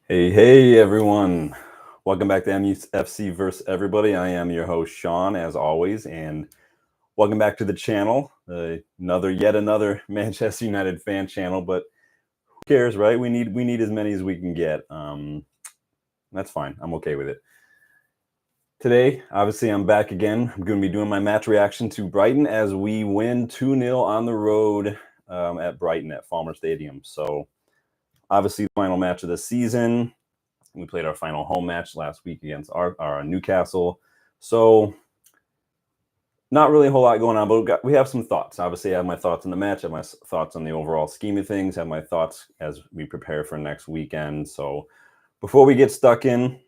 Hey, everyone. Welcome back to MUFC versus Everybody. I am your host, Sean, as always, and welcome back to the channel. Yet another Manchester United fan channel, but who cares, right? We need as many as we can get. That's fine. I'm okay with it. Today, obviously, I'm back again. I'm going to be doing my match reaction to Brighton as we win 2-0 on the road at Brighton at Falmer Stadium. So, obviously, the final match of the season. We played our final home match last week against our Newcastle. So not really a whole lot going on, but we have some thoughts. Obviously, I have my thoughts on the match, I have my thoughts on the overall scheme of things, I have my thoughts as we prepare for next weekend. So before we get stuck in,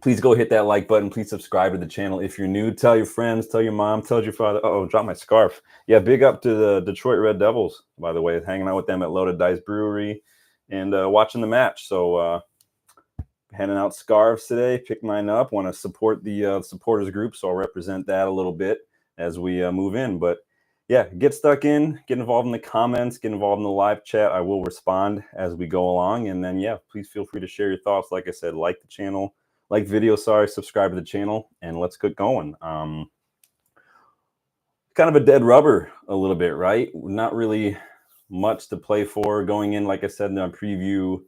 please go hit that like button. Please subscribe to the channel if you're new. Tell your friends, tell your mom, tell your father. Oh, drop my scarf. Yeah, big up to the Detroit Red Devils, by the way, hanging out with them at Loaded Dice Brewery and watching the match. So handing out scarves today. Pick mine up. Want to support the supporters group, so I'll represent that a little bit as we move in. But yeah, get stuck in, get involved in the comments, get involved in the live chat. I will respond as we go along. And then, yeah, please feel free to share your thoughts. Like I said, like the channel, like video, subscribe to the channel, and let's get going. Kind of a dead rubber a little bit, right? Not really much to play for going in. Like I said in our preview,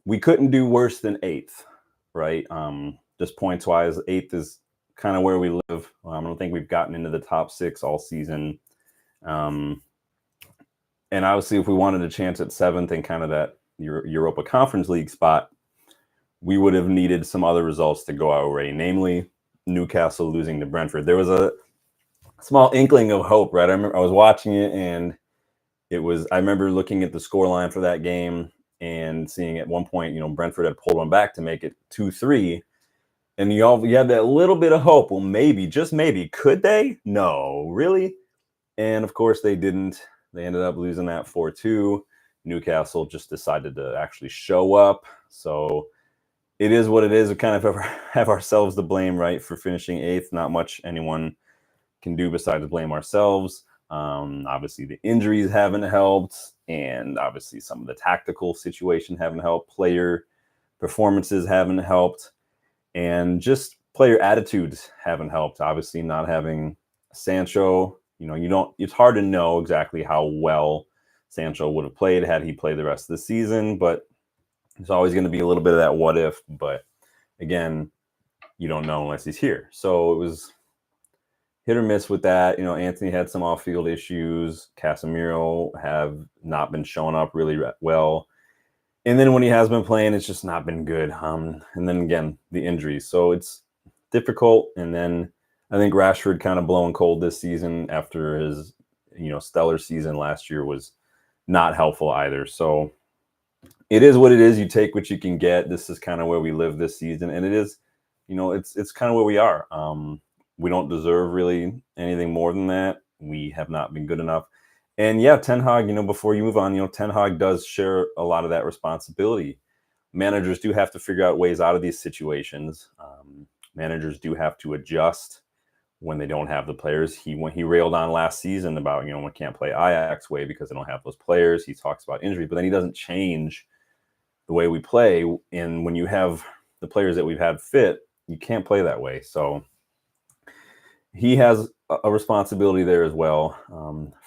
we couldn't do worse than 8th, right? Just points wise, 8th is kind of where we live. I don't think we've gotten into the top 6 all season. And obviously, if we wanted a chance at 7th and kind of that Europa Conference League spot, we would have needed some other results to go our way, namely Newcastle losing to Brentford. There was a small inkling of hope, right? I remember I was watching it, and I remember looking at the scoreline for that game and seeing at one point, Brentford had pulled one back to make it 2-3. And you had that little bit of hope. Well, maybe, just maybe, could they? No, really? And of course they didn't. They ended up losing that 4-2. Newcastle just decided to actually show up. So it is what it is. We kind of have ourselves to blame, right, for finishing 8th. Not much anyone can do besides blame ourselves. Obviously the injuries haven't helped, and obviously some of the tactical situation haven't helped. Player performances haven't helped, and just player attitudes haven't helped. Obviously not having Sancho, it's hard to know exactly how well Sancho would have played had he played the rest of the season, but there's always going to be a little bit of that what if. But again, you don't know unless he's here. So it was hit or miss with that. Anthony had some off-field issues. Casemiro have not been showing up really well. And then when he has been playing, it's just not been good. And then again, the injuries. So it's difficult. And then I think Rashford kind of blowing cold this season after his, stellar season last year was not helpful either. So it is what it is. You take what you can get. This is kind of where we live this season. And it is, it's kind of where we are. We don't deserve really anything more than that. We have not been good enough. And yeah, Ten Hag, before you move on, Ten Hag does share a lot of that responsibility. Managers do have to figure out ways out of these situations. Managers do have to adjust when they don't have the players. When he railed on last season about, we can't play Ajax way because they don't have those players. He talks about injury, but then he doesn't change the way we play. And when you have the players that we've had fit, you can't play that way. So he has a responsibility there as well.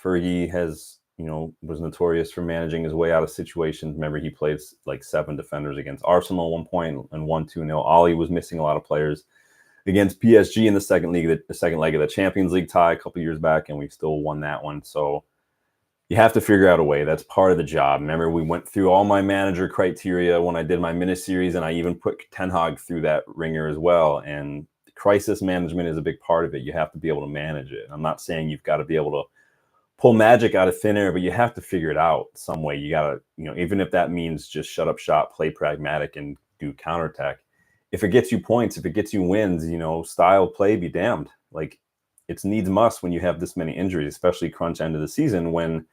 Fergie was notorious for managing his way out of situations. Remember, he played like 7 defenders against Arsenal at one point and won 2-0. Ollie was missing a lot of players against PSG in the second leg of the Champions League tie a couple years back, and we still won that one. So you have to figure out a way. That's part of the job. Remember, we went through all my manager criteria when I did my mini-series, and I even put Ten Hag through that ringer as well. And crisis management is a big part of it. You have to be able to manage it. I'm not saying you've got to be able to pull magic out of thin air, but you have to figure it out some way. You got to, even if that means just shut up shop, play pragmatic, and do counterattack. If it gets you points, if it gets you wins, style play be damned. Like, it's needs must when you have this many injuries, especially crunch end of the season, when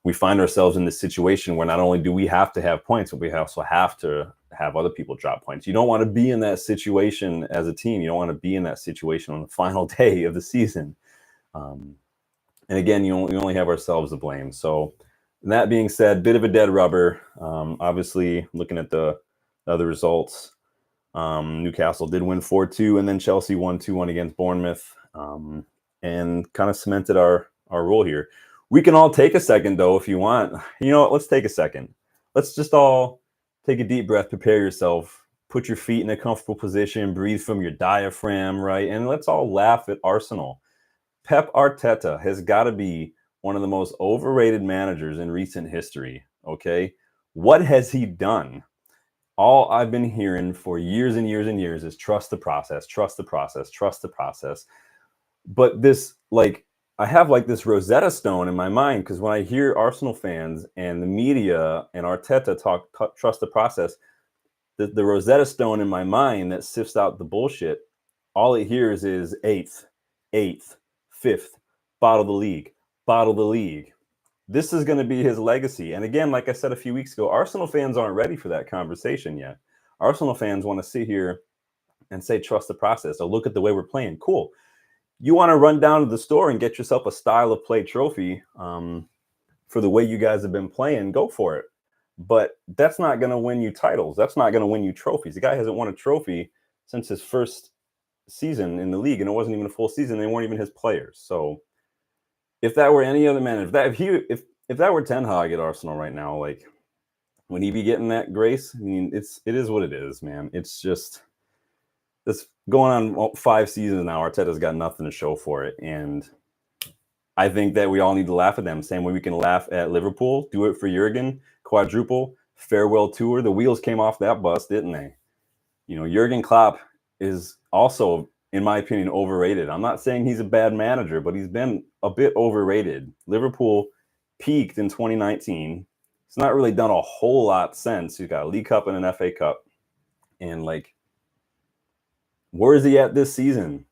we find ourselves in this situation where not only do we have to have points, but we also have to have other people drop points. You don't want to be in that situation as a team. You don't want to be in that situation on the final day of the season. And again, you only have ourselves to blame. So that being said, bit of a dead rubber. Obviously, looking at the other results. Newcastle did win 4-2, and then Chelsea won 2-1 against Bournemouth, and kind of cemented our role here. We can all take a second, though, if you want. You know what? Let's take a second. Let's just all take a deep breath, prepare yourself, put your feet in a comfortable position, breathe from your diaphragm, right? And let's all laugh at Arsenal. Pep Arteta has got to be one of the most overrated managers in recent history, okay? What has he done? All I've been hearing for years and years and years is trust the process, trust the process, trust the process. But this, like, I have like this Rosetta Stone in my mind, because when I hear Arsenal fans and the media and Arteta talk trust the process, the Rosetta Stone in my mind that sifts out the bullshit, all it hears is eighth, fifth, bottle the league, bottle the league. This is going to be his legacy. And again, like I said a few weeks ago, Arsenal fans aren't ready for that conversation yet. Arsenal fans want to sit here and say, trust the process. So look at the way we're playing. Cool. You want to run down to the store and get yourself a style of play trophy for the way you guys have been playing, go for it. But that's not going to win you titles. That's not going to win you trophies. The guy hasn't won a trophy since his first season in the league, and it wasn't even a full season. They weren't even his players. So if that were any other manager, if that were Ten Hag at Arsenal right now, like, would he be getting that grace? I mean, it is what it is, man. It's just this going on 5 seasons now. Arteta's got nothing to show for it, and I think that we all need to laugh at them. Same way we can laugh at Liverpool. Do it for Jurgen. Quadruple farewell tour. The wheels came off that bus, didn't they? You know, Jurgen Klopp is also, in my opinion, overrated. I'm not saying he's a bad manager, but he's been a bit overrated. Liverpool peaked in 2019. It's not really done a whole lot since. He's got a League Cup and an FA Cup. And, like, where is he at this season?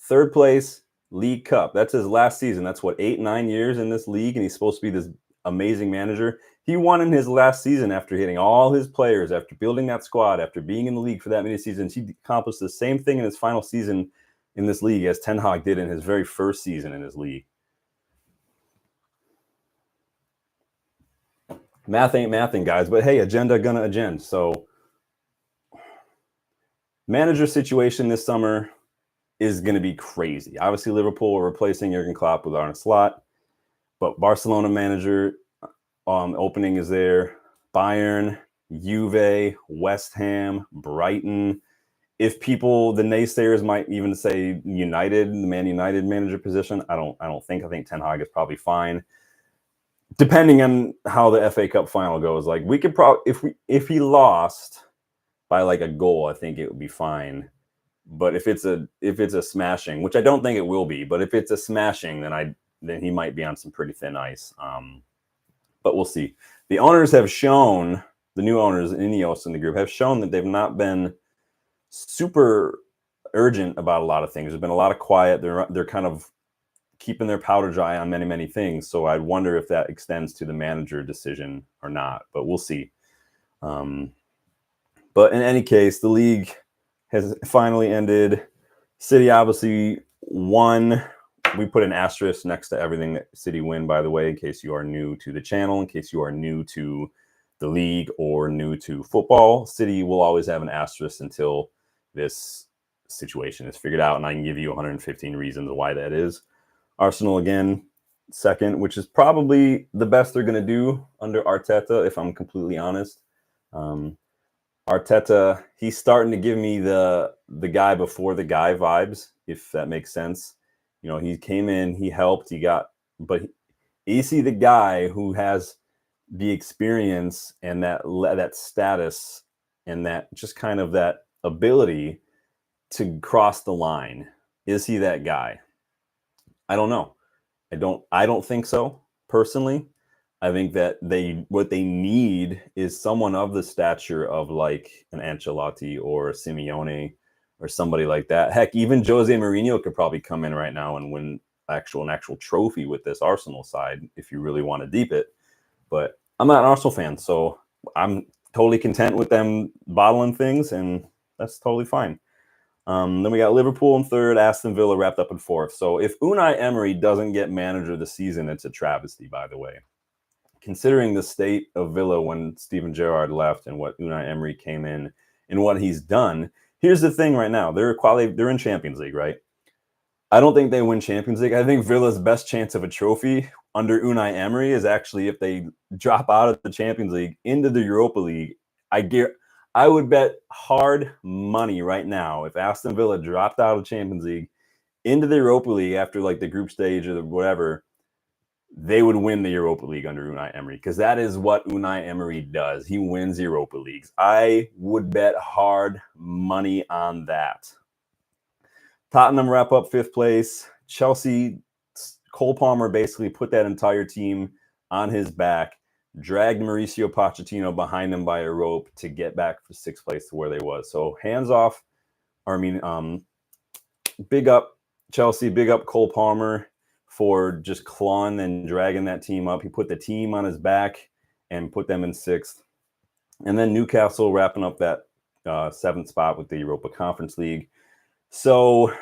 3rd place, League Cup. That's his last season. That's what, 8-9 years in this league, and he's supposed to be this amazing manager. He won in his last season after hitting all his players, after building that squad, after being in the league for that many seasons. He accomplished the same thing in his final season in this league as Ten Hag did in his very first season in his league. Math ain't mathing, guys, but hey, agenda gonna agenda. So manager situation this summer is going to be crazy. Obviously, Liverpool are replacing Jurgen Klopp with Arne Slot, but Barcelona manager opening is there. Bayern, Juve, West Ham, Brighton. If people, the naysayers might even say United, the Man United manager position, I think Ten Hag is probably fine. Depending on how the FA Cup final goes, like, we could probably, if he lost by like a goal, I think it would be fine. But if it's a smashing, which I don't think it will be, but if it's a smashing, then he might be on some pretty thin ice. But we'll see. The owners have shown, the new owners, Ineos in the group, have shown that they've not been super urgent about a lot of things. There's been a lot of quiet. They're kind of keeping their powder dry on many, many things. So I wonder if that extends to the manager decision or not. But we'll see. But in any case, the league has finally ended. City obviously won. We put an asterisk next to everything that City win, by the way, in case you are new to the channel, in case you are new to the league or new to football. City will always have an asterisk until this situation is figured out, and I can give you 115 reasons why that is. Arsenal, again, second, which is probably the best they're going to do under Arteta, if I'm completely honest. Arteta, he's starting to give me the guy before the guy vibes, if that makes sense. You know, he came in, he helped, but is he the guy who has the experience and that status and that just kind of that ability to cross the line? Is he that guy? I don't know. I don't think so, personally. I think that what they need is someone of the stature of like an Ancelotti or a Simeone or somebody like that. Heck, even Jose Mourinho could probably come in right now and win an actual trophy with this Arsenal side if you really want to deep it. But I'm not an Arsenal fan, so I'm totally content with them bottling things, and that's totally fine. Then we got Liverpool in third, Aston Villa wrapped up in fourth. So if Unai Emery doesn't get manager of the season, it's a travesty, by the way. considering the state of Villa when Steven Gerrard left and what Unai Emery came in and what he's done. Here's the thing right now. They're in Champions League, right? I don't think they win Champions League. I think Villa's best chance of a trophy under Unai Emery is actually if they drop out of the Champions League into the Europa League. I would bet hard money right now if Aston Villa dropped out of the Champions League into the Europa League after like the group stage or whatever, they would win the Europa League under Unai Emery, because that is what Unai Emery does. He wins Europa Leagues. I would bet hard money on that. Tottenham wrap up 5th place. Chelsea, Cole Palmer basically put that entire team on his back, dragged Mauricio Pochettino behind him by a rope to get back for 6th place to where they was. So hands off, big up Chelsea, big up Cole Palmer for just clawing and dragging that team up. He put the team on his back and put them in 6th. And then Newcastle wrapping up that 7th spot with the Europa Conference League. So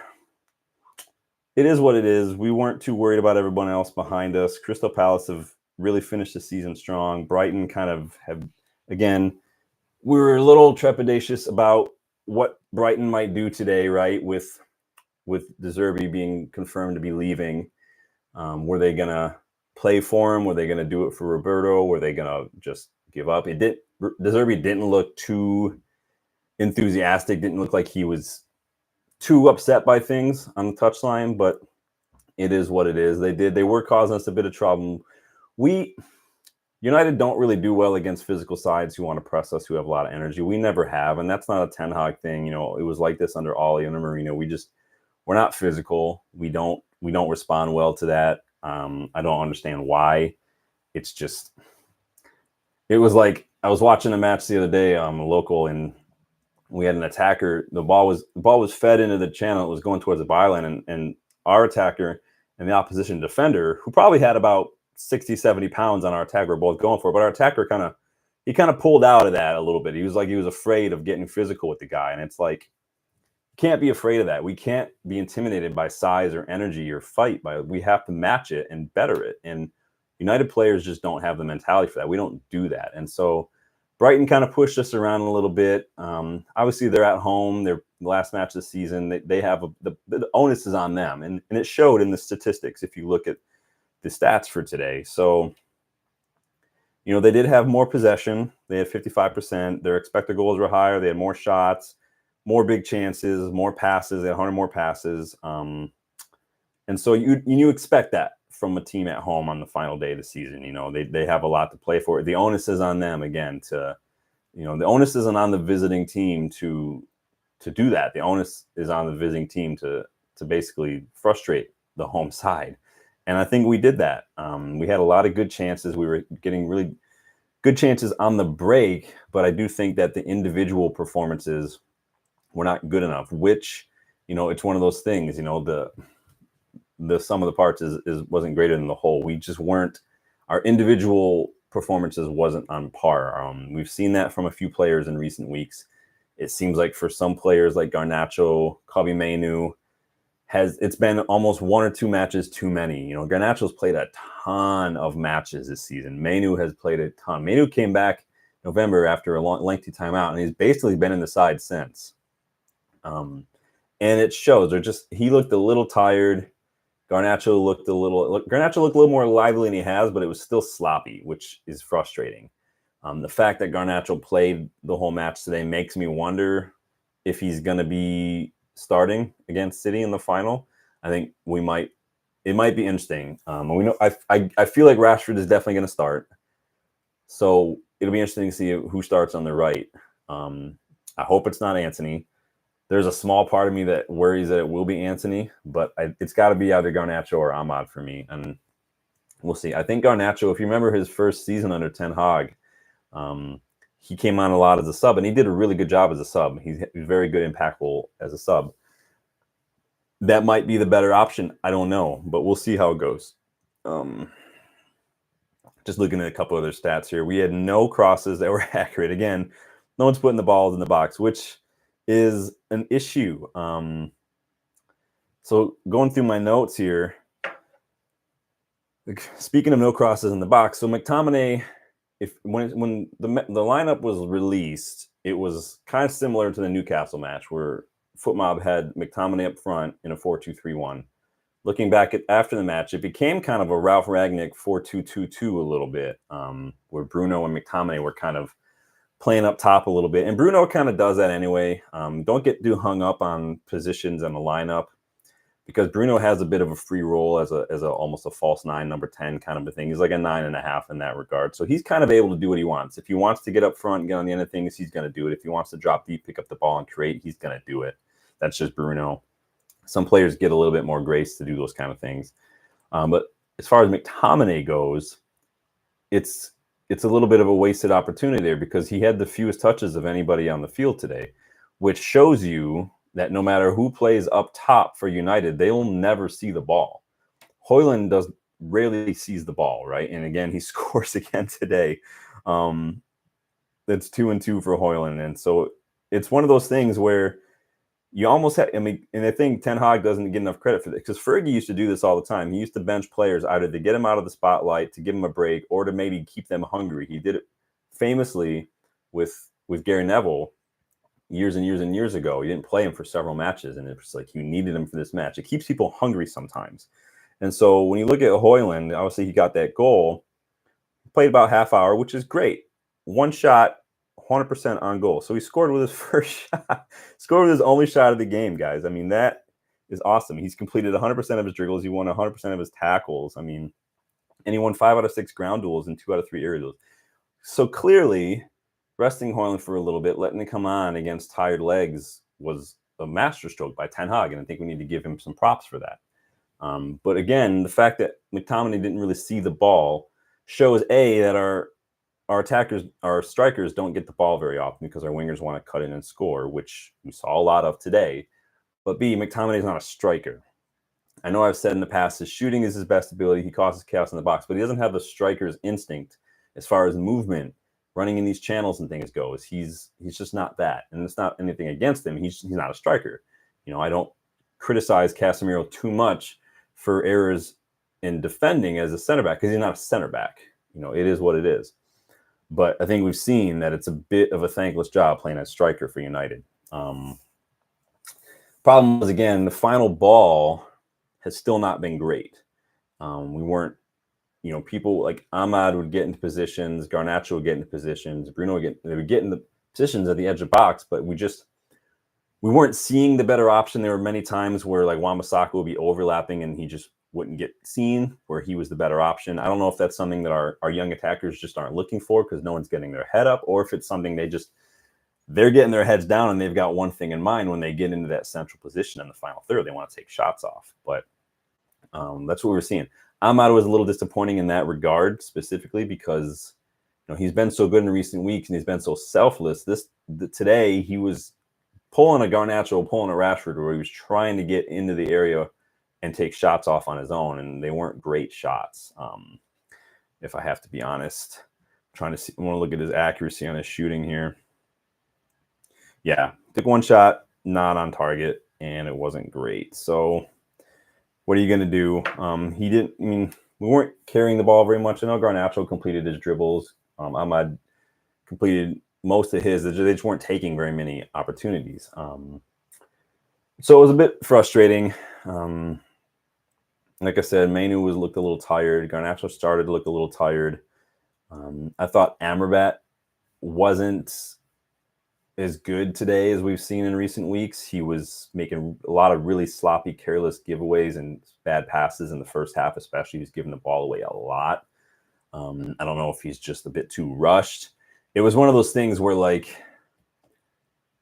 it is what it is. We weren't too worried about everyone else behind us. Crystal Palace have really finished the season strong. Brighton kind of have, again, we were a little trepidatious about what Brighton might do today, right? With De Zerbi being confirmed to be leaving. Were they going to play for him? Were they going to do it for Roberto? Were they going to just give up? De Zerbi didn't look too enthusiastic. Didn't look like he was too upset by things on the touchline, but it is what it is. They were causing us a bit of trouble. United don't really do well against physical sides who want to press us, who have a lot of energy. We never have, and that's not a Ten Hag thing. It was like this under Ollie and Marino. We're not physical. We don't respond well to that. I don't understand why. It's just, it was like I was watching a match the other day, local, and we had an attacker. The ball was fed into the channel. It was going towards the byline, and our attacker and the opposition defender, who probably had about 60, 70 pounds on our attacker, were both going for it. But our attacker kind of pulled out of that a little bit. He was afraid of getting physical with the guy. And it's like, can't be afraid of that. We can't be intimidated by size or energy or fight. We have to match it and better it. And United players just don't have the mentality for that. We don't do that. And so Brighton kind of pushed us around a little bit. Obviously, they're at home. Their last match of the season. They have the onus is on them. And it showed in the statistics if you look at the stats for today. So, they did have more possession. They had 55%. Their expected goals were higher. They had more shots, more big chances, more passes. They had 100 more passes. And so you expect that from a team at home on the final day of the season. They have a lot to play for. The onus is on them again the onus isn't on the visiting team to do that. The onus is on the visiting team to basically frustrate the home side. And I think we did that. We had a lot of good chances. We were getting really good chances on the break, but I do think that the individual performances were not good enough, which, it's one of those things, the sum of the parts wasn't greater than the whole. We just weren't, our individual performances wasn't on par. We've seen that from a few players in recent weeks. It seems like for some players like Garnacho, Kobe Mainu, it's been almost 1 or 2 matches too many. Garnacho's played a ton of matches this season. Mainu has played a ton. Mainu came back November after a lengthy time out, and he's basically been in the side since. And it shows. He looked a little tired. Garnacho looked a little more lively than he has, but it was still sloppy, which is frustrating. The fact that Garnacho played the whole match today makes me wonder if he's going to be starting against City in the final. I think it might be interesting. We know I feel like Rashford is definitely going to start, so it'll be interesting to see who starts on the right. I hope it's not Anthony. There's a small part of me that worries that it will be Anthony, but it's got to be either Garnacho or Ahmad for me, and we'll see. I think Garnacho, if you remember his first season under Ten Hag, he came on a lot as a sub, and he did a really good job as a sub. He's very good, impactful as a sub. That might be the better option. I don't know, but we'll see how it goes. Just looking at a couple other stats here. We had no crosses that were accurate. Again, no one's putting the balls in the box, which is an issue. So going through my notes here, Speaking of no crosses in the box, so McTominay, when the lineup was released, it was kind of similar to the Newcastle match where Footmob had McTominay up front in a 4-2-3-1. Looking back at after the match, it became kind of a Ralph Ragnick 4-2-2-2 a little bit, where Bruno and McTominay were kind of playing up top a little bit. And Bruno kind of does that anyway. Don't get too hung up on positions in the lineup because Bruno has a bit of a free role as a almost a false 9, number 10 kind of a thing. He's like a 9.5 in that regard. So he's kind of able to do what he wants. If he wants to get up front and get on the end of things, he's going to do it. If he wants to drop deep, pick up the ball and create, he's going to do it. That's just Bruno. Some players get a little bit more grace to do those kind of things. But as far as McTominay goes, it's a little bit of a wasted opportunity there because he had the fewest touches of anybody on the field today, which shows you that no matter who plays up top for United, they will never see the ball. Højlund rarely sees the ball, right? And again, he scores again today. That's 2-2 for Højlund. And so it's one of those things where you almost have, and I think Ten Hag doesn't get enough credit for this because Fergie used to do this all the time. He used to bench players either to get them out of the spotlight, to give them a break, or to maybe keep them hungry. He did it famously with Gary Neville years and years and years ago. He didn't play him for several matches, and it was like you needed him for this match. It keeps people hungry sometimes. And so when you look at Højlund, obviously he got that goal, played about half hour, which is great. One shot, 100% on goal. So he scored with his first shot, scored with his only shot of the game, guys. I mean, that is awesome. He's completed 100% of his dribbles. He won 100% of his tackles. I mean, and he won 5 out of 6 ground duels and 2 out of 3 aerial duels. So clearly, resting Højlund for a little bit, letting it come on against tired legs was a masterstroke by Ten Hag, and I think we need to give him some props for that. But again, the fact that McTominay didn't really see the ball shows, A, that our attackers, our strikers don't get the ball very often because our wingers want to cut in and score, which we saw a lot of today. But B, McTominay is not a striker. I know I've said in the past his shooting is his best ability. He causes chaos in the box, but he doesn't have the striker's instinct as far as movement, running in these channels and things goes. He's just not that. And it's not anything against him. He's not a striker. You know, I don't criticize Casemiro too much for errors in defending as a center back because he's not a center back. You know, it is what it is. But I think we've seen that it's a bit of a thankless job playing as striker for United. Problem was, again, the final ball has still not been great. We weren't, you know, people like Ahmad would get into positions, Garnacho would get into positions, Bruno would get into positions at the edge of the box, but we weren't seeing the better option. There were many times where like Wan-Bissaka would be overlapping and he just wouldn't get seen, where he was the better option. I don't know if that's something that our young attackers just aren't looking for because no one's getting their head up, or if it's something they're getting their heads down and they've got one thing in mind when they get into that central position in the final third. They want to take shots off. But that's what we're seeing. Ahmad was a little disappointing in that regard, specifically because, you know, he's been so good in recent weeks and he's been so selfless. Today he was pulling a Garnacho, pulling a Rashford, where he was trying to get into the area and take shots off on his own, and they weren't great shots. If I have to be honest, I want to look at his accuracy on his shooting here. Yeah, took one shot, not on target, and it wasn't great. So what are you going to do? We weren't carrying the ball very much. I know Garnacho completed his dribbles. Ahmad completed most of his. They just weren't taking very many opportunities. So it was a bit frustrating. Like I said, Mainu looked a little tired. Garnacho started to look a little tired. I thought Amrabat wasn't as good today as we've seen in recent weeks. He was making a lot of really sloppy, careless giveaways and bad passes in the first half, especially. He was giving the ball away a lot. I don't know if he's just a bit too rushed. It was one of those things where, like,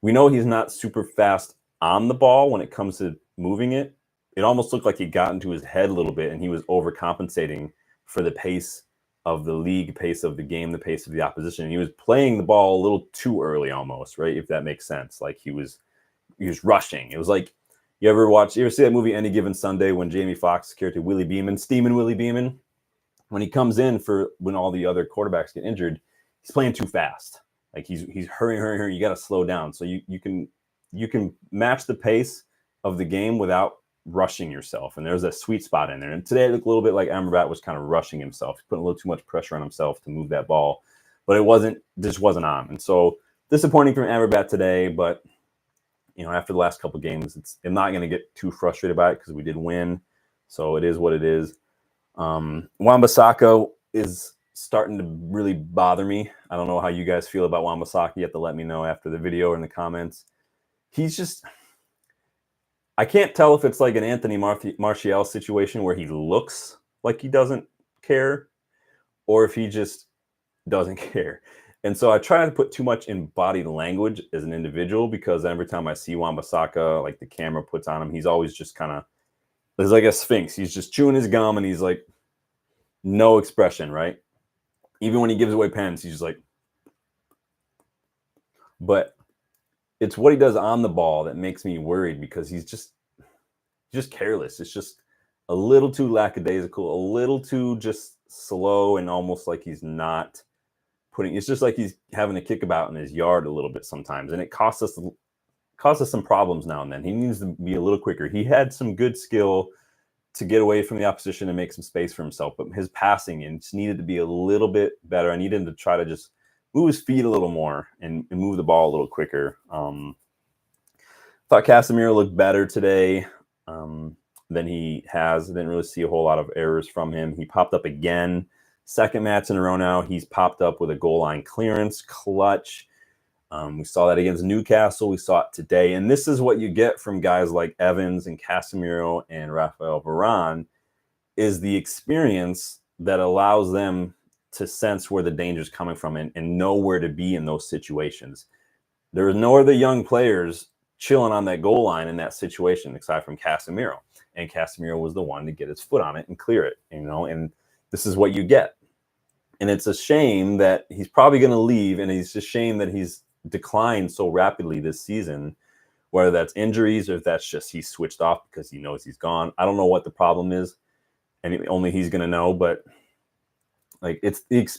we know he's not super fast on the ball when it comes to moving it. It almost looked like he got into his head a little bit and he was overcompensating for the pace of the league, pace of the game, the pace of the opposition. He was playing the ball a little too early almost, right? If that makes sense. Like he was rushing. It was like, you ever see that movie Any Given Sunday when Jamie Foxx's character Willie Beeman, Steamin' Willie Beeman, when he comes in when all the other quarterbacks get injured, he's playing too fast. Like he's hurrying. You got to slow down. So you can match the pace of the game without rushing yourself, and there's a sweet spot in there. And today it looked a little bit like Amrabat was kind of rushing himself. He's putting a little too much pressure on himself to move that ball, but this wasn't on. And so disappointing from Amrabat today, but after the last couple of games, I'm not going to get too frustrated by it because we did win. So it is what it is. Wan-Bissaka is starting to really bother me. I don't know how you guys feel about Wan-Bissaka. You have to let me know after the video or in the comments. He's just, I can't tell if it's like an Anthony Martial situation where he looks like he doesn't care or if he just doesn't care. And so I try not to put too much in body language as an individual, because every time I see Wan-Bissaka, like the camera puts on him, he's always just kind of, there's like a sphinx. He's just chewing his gum and he's like, no expression, right? Even when he gives away pens, he's just like, but it's what he does on the ball that makes me worried, because he's just careless. It's just a little too lackadaisical, a little too just slow, and almost like he's not putting, it's just like he's having a kickabout in his yard a little bit sometimes. And it costs us some problems now and then. He needs to be a little quicker. He had some good skill to get away from the opposition and make some space for himself, but his passing just needed to be a little bit better. I needed him to try to just move his feet a little more and move the ball a little quicker. Thought Casemiro looked better today than he has. I didn't really see a whole lot of errors from him. He popped up again. Second match in a row now, he's popped up with a goal line clearance, clutch. We saw that against Newcastle. We saw it today. And this is what you get from guys like Evans and Casemiro and Rafael Varane, is the experience that allows them to sense where the danger is coming from and know where to be in those situations. There are no other young players chilling on that goal line in that situation aside from Casemiro. And Casemiro was the one to get his foot on it and clear it, and this is what you get. And it's a shame that he's probably going to leave, and it's a shame that he's declined so rapidly this season, whether that's injuries or if that's just he's switched off because he knows he's gone. I don't know what the problem is, and only he's going to know, but like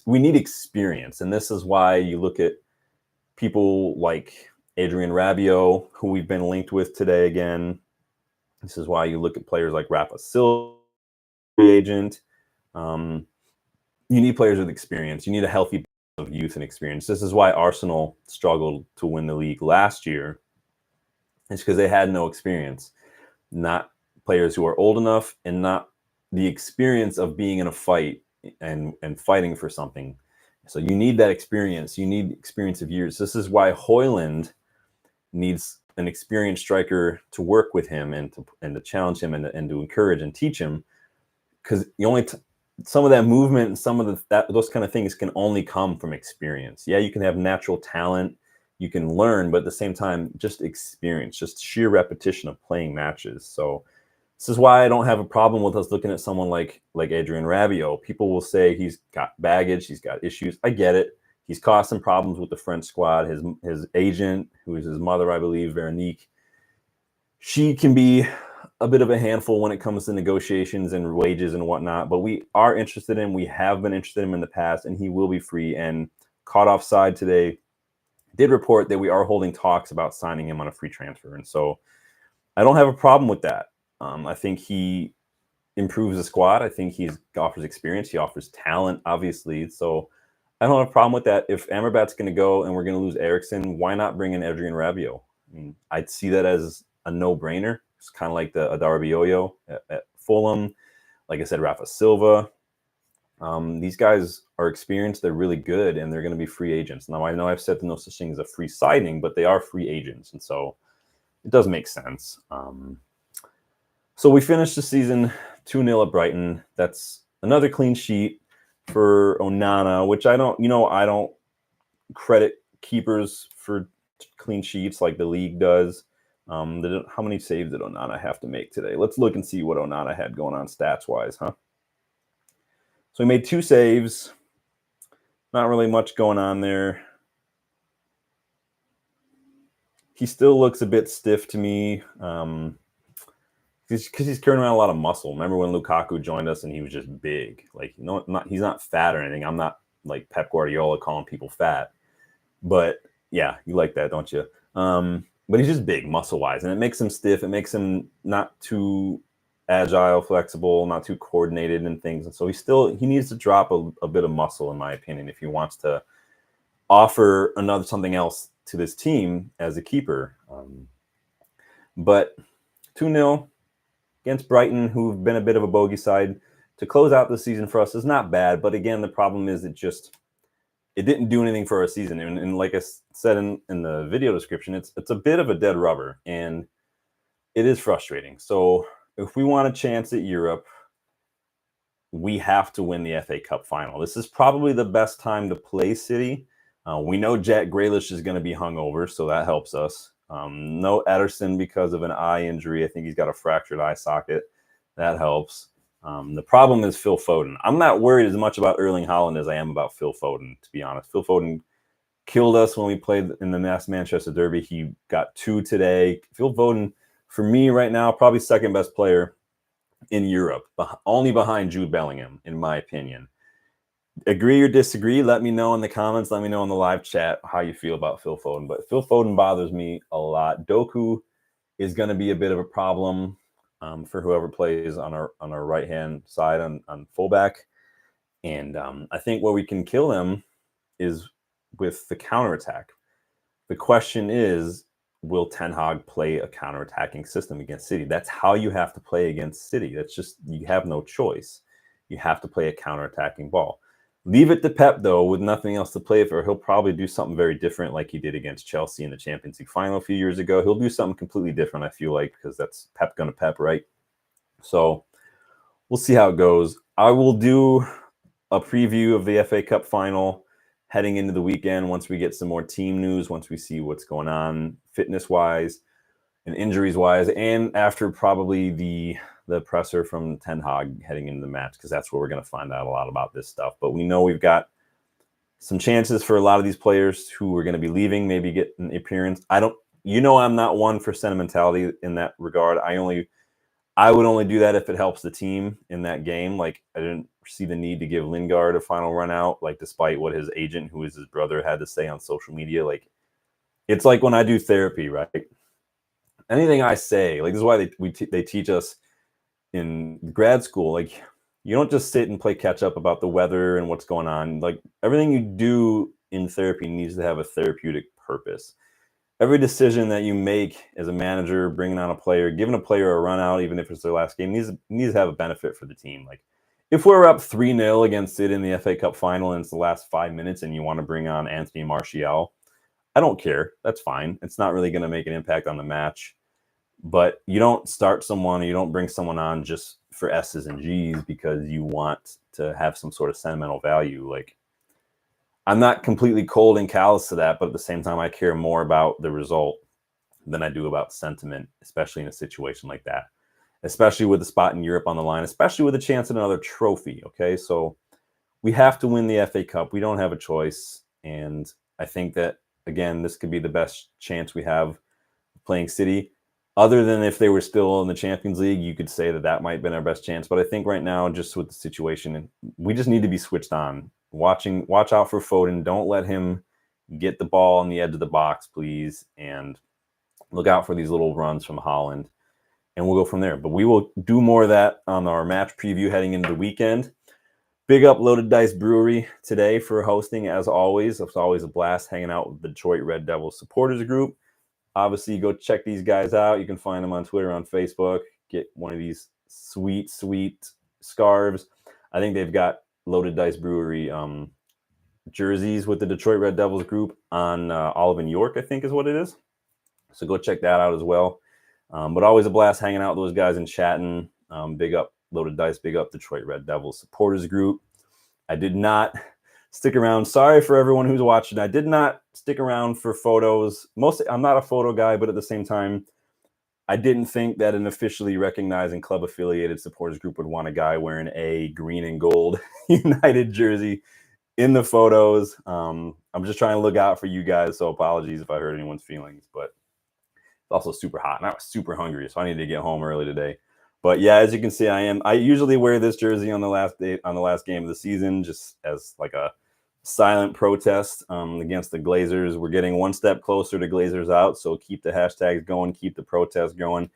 we need experience. And this is why you look at people like Adrien Rabiot, who we've been linked with today again. This is why you look at players like Rafa Silva, free agent. You need players with experience. You need a healthy of youth and experience. This is why Arsenal struggled to win the league last year. It's because they had no experience, not players who are old enough and not the experience of being in a fight and fighting for something. So you need that experience. You need experience of years. This is why Højlund needs an experienced striker to work with him and to challenge him and to encourage and teach him, because some of that movement and some of those kind of things can only come from experience. Yeah, you can have natural talent, you can learn, but at the same time, just experience, just sheer repetition of playing matches. So this is why I don't have a problem with us looking at someone like Adrien Rabiot. People will say he's got baggage, he's got issues. I get it. He's caused some problems with the French squad. His agent, who is his mother, I believe, Veronique, she can be a bit of a handful when it comes to negotiations and wages and whatnot, but we are interested in him. We have been interested in him in the past, and he will be free. And Caught Offside today did report that we are holding talks about signing him on a free transfer. And so I don't have a problem with that. I think he improves the squad. I think he offers experience. He offers talent, obviously. So I don't have a problem with that. If Amrabat's going to go and we're going to lose Eriksen, why not bring in Adrien Rabiot? I mean, I'd see that as a no-brainer. It's kind of like the Adarabioyo at Fulham. Like I said, Rafa Silva. These guys are experienced. They're really good, and they're going to be free agents. Now, I know I've said no such thing as a free signing, but they are free agents, and so it does make sense. So we finished the season 2-0 at Brighton. That's another clean sheet for Onana, which I don't credit keepers for clean sheets like the league does. How many saves did Onana have to make today? Let's look and see what Onana had going on stats-wise, huh? So he made 2 saves. Not really much going on there. He still looks a bit stiff to me. Because he's carrying around a lot of muscle. Remember when Lukaku joined us and he was just big? Like, he's not fat or anything. I'm not like Pep Guardiola calling people fat. But yeah, you like that, don't you? but he's just big muscle-wise, and it makes him stiff. It makes him not too agile, flexible, not too coordinated and things. And so he needs to drop a bit of muscle, in my opinion, if he wants to offer something else to this team as a keeper. But 2-0 against Brighton, who've been a bit of a bogey side, to close out the season for us is not bad. But again, the problem is it didn't do anything for our season. And like I said in the video description, it's a bit of a dead rubber, and it is frustrating. So if we want a chance at Europe, we have to win the FA Cup final. This is probably the best time to play City. We know Jack Grealish is going to be hungover, so that helps us. No Ederson because of an eye injury. I think he's got a fractured eye socket. That helps. The problem is Phil Foden. I'm not worried as much about Erling Haaland as I am about Phil Foden, to be honest. Phil Foden killed us when we played in the Manchester Derby. He got 2 today. Phil Foden, for me right now, probably second best player in Europe, only behind Jude Bellingham, in my opinion. Agree or disagree? Let me know in the comments. Let me know in the live chat how you feel about Phil Foden. But Phil Foden bothers me a lot. Doku is going to be a bit of a problem for whoever plays on our right-hand side on fullback. And I think where we can kill them is with the counterattack. The question is, will Ten Hag play a counterattacking system against City? That's how you have to play against City. That's just, you have no choice. You have to play a counterattacking ball. Leave it to Pep, though, with nothing else to play for. He'll probably do something very different like he did against Chelsea in the Champions League final a few years ago. He'll do something completely different, I feel like, because that's Pep gonna Pep, right? So we'll see how it goes. I will do a preview of the FA Cup final heading into the weekend once we get some more team news, once we see what's going on fitness-wise and injuries-wise, and after probably the presser from Ten Hag heading into the match, because that's where we're going to find out a lot about this stuff. But we know we've got some chances for a lot of these players who are going to be leaving, maybe get an appearance. I'm not one for sentimentality in that regard. I would only do that if it helps the team in that game. Like, I didn't see the need to give Lingard a final run out, like, despite what his agent, who is his brother, had to say on social media. Like, it's like when I do therapy, right? Anything I say, like, this is why they teach us in grad school, like, you don't just sit and play catch up about the weather and what's going on. Like, everything you do in therapy needs to have a therapeutic purpose. Every decision that you make as a manager, bringing on a player, giving a player a run out, even if it's their last game, needs to have a benefit for the team. Like, if we're up 3-0 against it in the FA Cup final and it's the last 5 minutes and you want to bring on Anthony Martial, I don't care. That's fine. It's not really going to make an impact on the match. But you don't start someone, or you don't bring someone on just for S's and G's because you want to have some sort of sentimental value. Like, I'm not completely cold and callous to that, but at the same time, I care more about the result than I do about sentiment, especially in a situation like that, especially with the spot in Europe on the line, especially with a chance at another trophy. Okay, so we have to win the FA Cup. We don't have a choice. And I think that, again, this could be the best chance we have of playing City. Other than if they were still in the Champions League, you could say that might have been our best chance. But I think right now, just with the situation, we just need to be switched on. Watch out for Foden. Don't let him get the ball on the edge of the box, please. And look out for these little runs from Haaland. And we'll go from there. But we will do more of that on our match preview heading into the weekend. Big up Loaded Dice Brewery today for hosting, as always. It's always a blast hanging out with the Detroit Red Devils supporters group. Obviously, go check these guys out. You can find them on Twitter, on Facebook. Get one of these sweet, sweet scarves. I think they've got Loaded Dice Brewery jerseys with the Detroit Red Devils group on Olive and York, I think is what it is. So go check that out as well. But always a blast hanging out with those guys and chatting. Big up Loaded Dice, big up Detroit Red Devils supporters group. I did not stick around. Sorry for everyone who's watching. I did not stick around for photos. I'm not a photo guy, but at the same time, I didn't think that an officially recognized and club affiliated supporters group would want a guy wearing a green and gold United jersey in the photos. I'm just trying to look out for you guys, so apologies if I hurt anyone's feelings, but it's also super hot and I was super hungry, so I need to get home early today. But yeah, as you can see, I usually wear this jersey on the last game of the season, just as like a silent protest against the Glazers. We're getting one step closer to Glazers out, so keep the hashtags going, keep the protest going,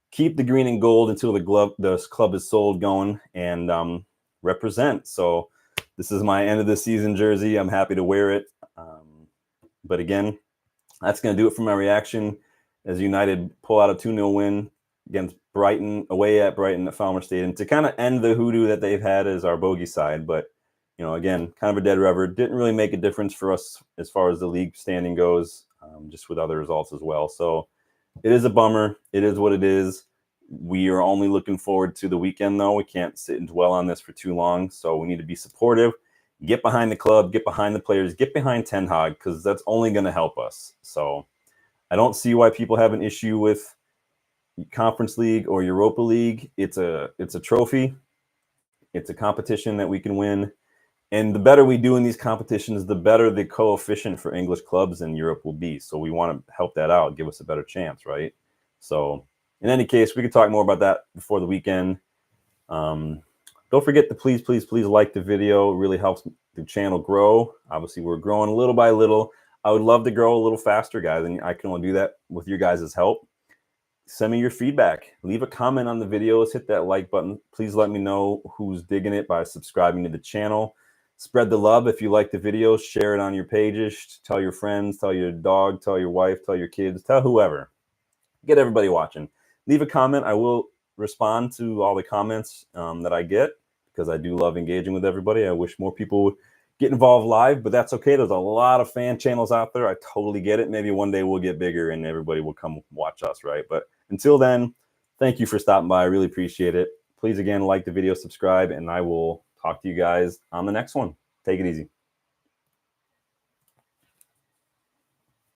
keep the green and gold until the club is sold going, and represent. So this is my end of the season jersey. I'm happy to wear it. But again, that's going to do it for my reaction as United pull out a 2-0 win against Brighton, away at Brighton at Falmer Stadium, to kind of end the hoodoo that they've had as our bogey side. But, you know, again, kind of a dead rubber. Didn't really make a difference for us as far as the league standing goes, just with other results as well. So it is a bummer. It is what it is. We are only looking forward to the weekend, though. We can't sit and dwell on this for too long. So we need to be supportive. Get behind the club, get behind the players, get behind Ten Hag, because that's only going to help us. So I don't see why people have an issue with Conference League or Europa League. It's a trophy. It's a competition that we can win. And the better we do in these competitions, the better the coefficient for English clubs in Europe will be. So we want to help that out, give us a better chance, right? So in any case, we could talk more about that before the weekend. Don't forget to please like the video. It really helps the channel grow. Obviously, we're growing little by little. I would love to grow a little faster, guys, and I can only do that with your guys' help. Send me your feedback. Leave a comment on the videos. Hit that like button. Please let me know who's digging it by subscribing to the channel. Spread the love. If you like the videos, share it on your pages. Tell your friends, tell your dog, tell your wife, tell your kids, tell whoever. Get everybody watching. Leave a comment. I will respond to all the comments that I get, because I do love engaging with everybody. I wish more people would get involved live, but that's okay. There's a lot of fan channels out there. I totally get it. Maybe one day we'll get bigger and everybody will come watch us, right? But until then, thank you for stopping by. I really appreciate it. Please, again, like the video, subscribe, and I will talk to you guys on the next one. Take it easy.